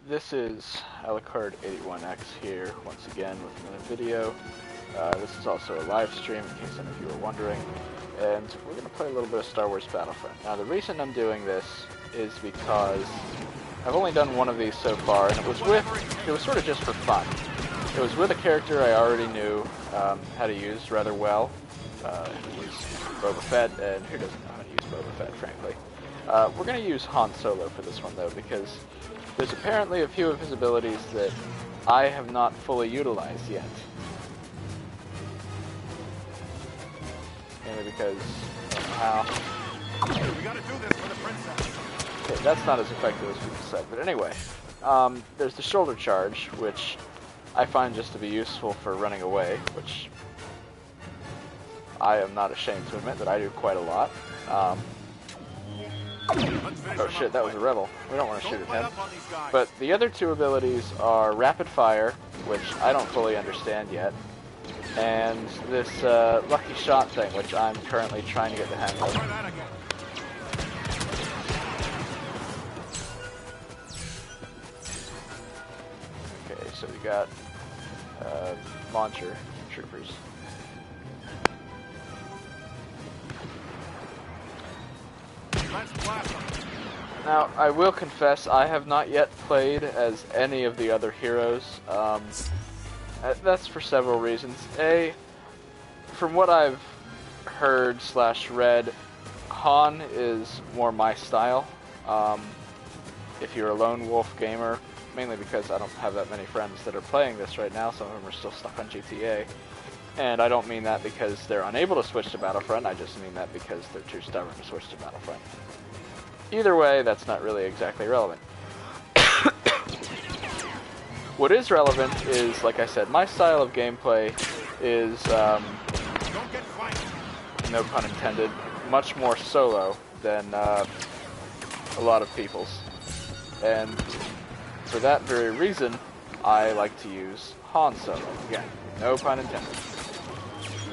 This is Alucard81X here, once again with another video. This is also a live stream, in case any of you are wondering. And we're going to play a little bit of Star Wars Battlefront. Now, the reason I'm doing this is because I've only done one of these so far, and it was sort of just for fun. It was with a character I already knew how to use rather well. It was Boba Fett, and who doesn't know how to use Boba Fett, frankly. We're going to use Han Solo for this one, though, because there's apparently a few of his abilities that I have not fully utilized yet. Mainly because I don't know how. We gotta do this for the princess. Okay, that's not as effective as people said, but anyway. There's the shoulder charge, which I find just to be useful for running away, which I am not ashamed to admit that I do quite a lot. Oh shit, that was a rebel. We don't want to shoot at him. But the other two abilities are rapid fire, which I don't fully understand yet, and this lucky shot thing, which I'm currently trying to get the hang of. Okay, so we got launcher troopers. Now, I will confess, I have not yet played as any of the other heroes. That's for several reasons. A, from what I've heard / read, Han is more my style. If you're a lone wolf gamer, mainly because I don't have that many friends that are playing this right now, some of them are still stuck on GTA. And I don't mean that because they're unable to switch to Battlefront, I just mean that because they're too stubborn to switch to Battlefront. Either way, that's not really exactly relevant. What is relevant is, like I said, my style of gameplay is, no pun intended, much more solo than a lot of people's. And for that very reason, I like to use Han Solo. Again, no pun intended.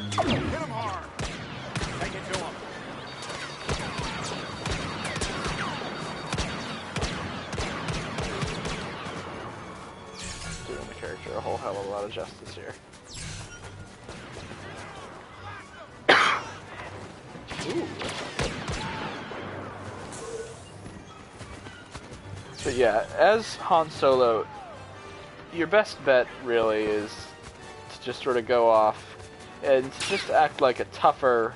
Hit him hard. Take it to him. Doing the character a whole hell of a lot of justice here. Ooh. But yeah, as Han Solo, your best bet really is to just sort of go off and just act like a tougher,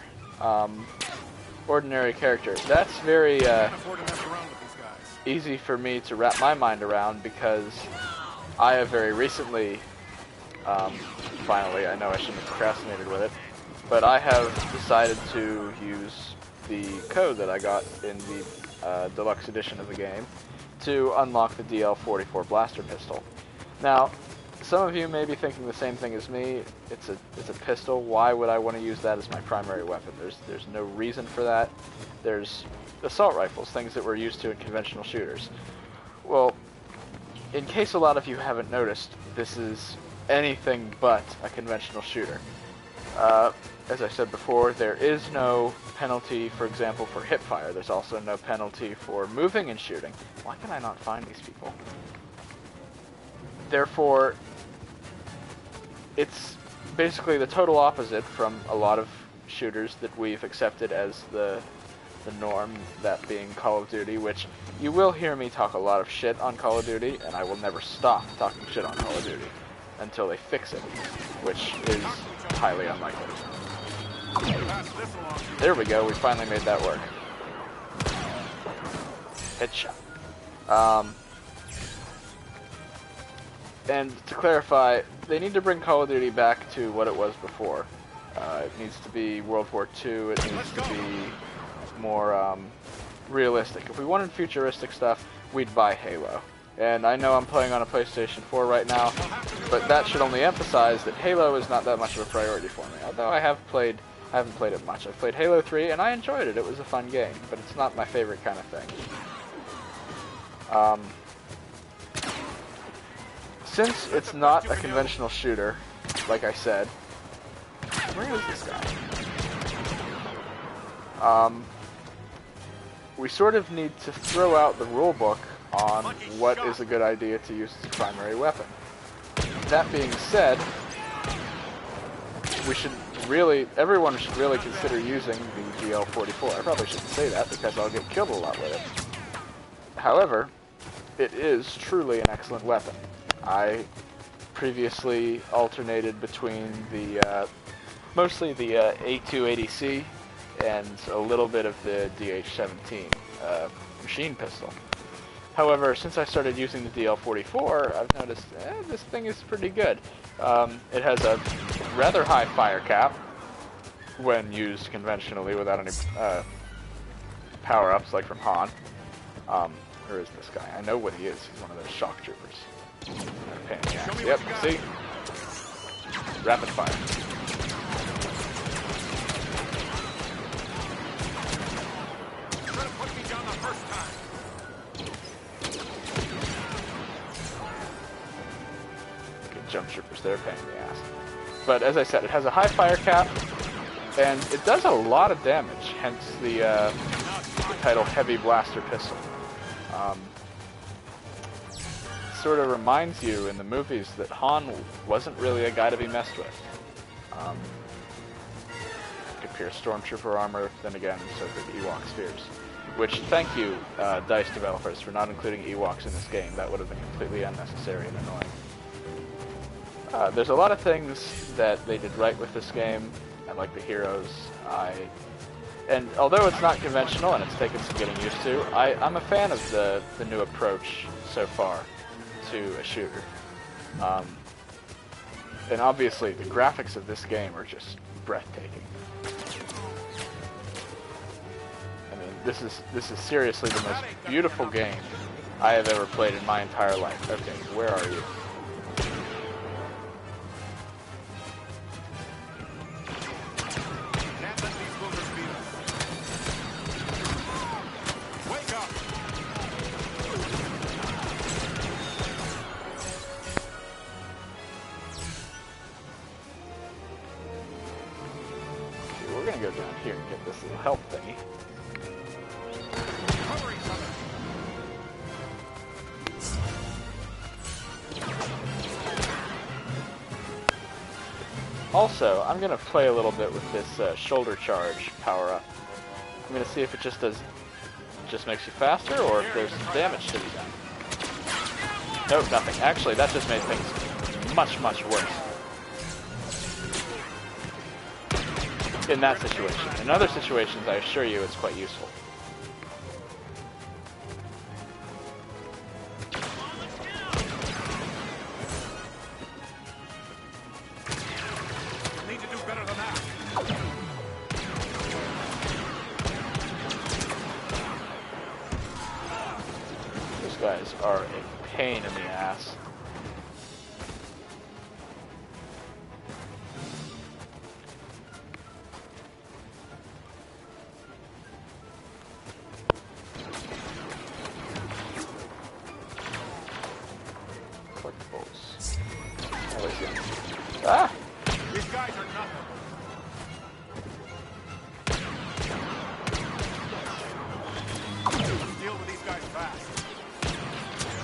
ordinary character. That's very easy for me to wrap my mind around because I have very recently, finally, I know I shouldn't have procrastinated with it, but I have decided to use the code that I got in the deluxe edition of the game to unlock the DL-44 blaster pistol. Now, some of you may be thinking the same thing as me. It's a pistol. Why would I want to use that as my primary weapon? There's no reason for that. There's assault rifles, things that we're used to in conventional shooters. Well, in case a lot of you haven't noticed, this is anything but a conventional shooter. As I said before, there is no penalty, for example, for hipfire. There's also no penalty for moving and shooting. Why can I not find these people? Therefore, it's basically the total opposite from a lot of shooters that we've accepted as the norm, that being Call of Duty, which you will hear me talk a lot of shit on Call of Duty, and I will never stop talking shit on Call of Duty until they fix it, which is highly unlikely. There we go, we finally made that work. Headshot. And to clarify, they need to bring Call of Duty back to what it was before. It needs to be World War II, it needs to be more realistic. If we wanted futuristic stuff, we'd buy Halo. And I know I'm playing on a PlayStation 4 right now, but that should only emphasize that Halo is not that much of a priority for me. Although I haven't played it much. I've played Halo 3 and I enjoyed it. It was a fun game, but it's not my favorite kind of thing. Since it's not a conventional shooter, like I said, where is this guy? We sort of need to throw out the rulebook on what is a good idea to use as a primary weapon. That being said, everyone should really consider using the GL44. I probably shouldn't say that because I'll get killed a lot with it. However, it is truly an excellent weapon. I previously alternated between mostly the A280C and a little bit of the DH-17 machine pistol. However, since I started using the DL44, I've noticed this thing is pretty good. It has a rather high fire cap when used conventionally without any power-ups like from Han. Where is this guy? I know what he is. He's one of those shock troopers. Yep, see? Rapid fire. Jump troopers, they're a pain in the ass. But as I said, it has a high fire cap, and it does a lot of damage, hence the title Heavy Blaster Pistol. Sort of reminds you in the movies that Han wasn't really a guy to be messed with. Could pierce stormtrooper armor, then again, so could Ewok spheres. Which, thank you, DICE developers, for not including Ewoks in this game. That would have been completely unnecessary and annoying. There's a lot of things that they did right with this game. I like the heroes. And although it's not conventional and it's taken some getting used to, I'm a fan of the new approach so far to a shooter. And obviously the graphics of this game are just breathtaking. I mean, this is seriously the most beautiful game I have ever played in my entire life. Okay, where are you? We're gonna go down here and get this little help thingy. Also, I'm gonna play a little bit with this shoulder charge power-up. I'm gonna see if it just makes you faster, or if there's some damage to be done. Nope, nothing. Actually, that just made things much, much worse. In that situation. In other situations, I assure you, it's quite useful. Need to do better than that. Those guys are a pain in the ass. Ah! These guys are nothing. Let's deal with these guys fast.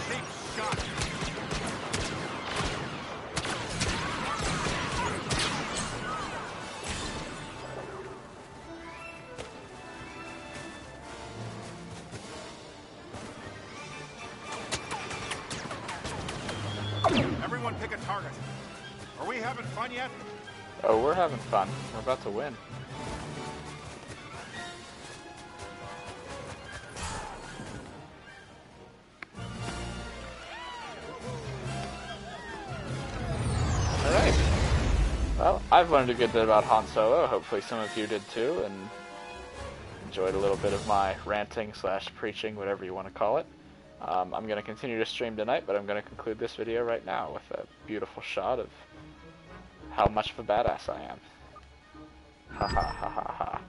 Deep shot. Everyone pick a target. Are we having fun yet? Oh, we're having fun. We're about to win. Alright. Well, I've learned a good bit about Han Solo. Hopefully some of you did too, and enjoyed a little bit of my ranting / preaching, whatever you want to call it. I'm going to continue to stream tonight, but I'm going to conclude this video right now with a beautiful shot of how much of a badass I am. Ha ha ha ha ha.